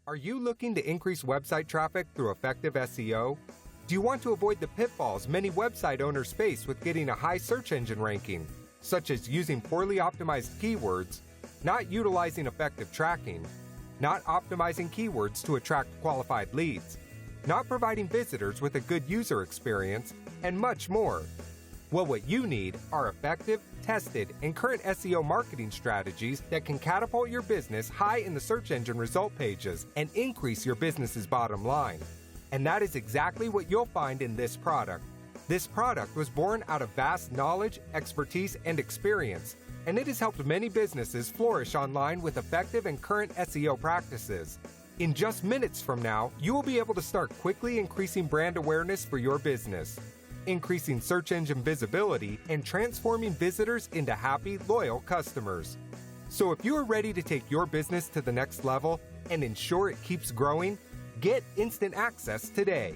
Are you looking to increase website traffic through effective SEO? Do you want to avoid the pitfalls many website owners face with getting a high search engine ranking, such as using poorly optimized keywords, not utilizing effective tracking, not optimizing keywords to attract qualified leads, not providing visitors with a good user experience, and much more? Well, what you need are effective, tested, and current SEO marketing strategies that can catapult your business high in the search engine result pages and increase your business's bottom line. And that is exactly what you'll find in this product. This product was born out of vast knowledge, expertise, and experience, and it has helped many businesses flourish online with effective and current SEO practices. In just minutes from now, you will be able to start quickly increasing brand awareness for your business, increasing search engine visibility, and transforming visitors into happy, loyal customers. So if you are ready to take your business to the next level and ensure it keeps growing, get instant access today.